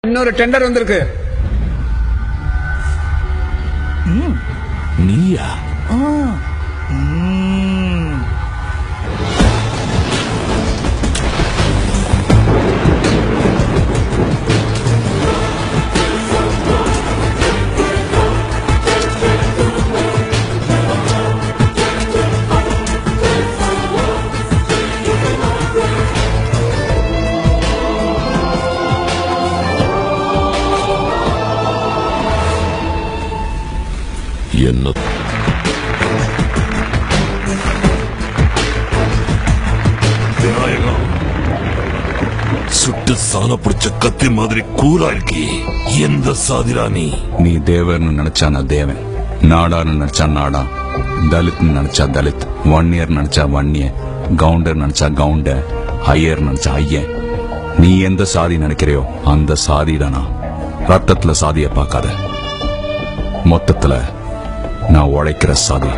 இன்னொரு டெண்டர் வந்திருக்கு. நீயா? என்ன விநாயகம், சுட்டு சாண பிடிச்ச கத்தி மாதிரி கூரா இருக்கி. எந்த சாதிரா நீ? நீ தேவர்னு நினைச்சா நான் தேவன், நாடான்னு நினைச்சா நாடா, தலித்னு நினைச்சா தலித், வன்னியர் நினைச்சா வன்னிய, கவுண்டர் நினைச்சா கவுண்ட, ஐயர் நினைச்சா ஐயன். நீ எந்த சாதி நினைக்கிறையோ அந்த சாதிதானா. ரத்தத்துல சாதிய பார்க்காத, மொத்தத்துல நான் உழைக்கிற சாதி.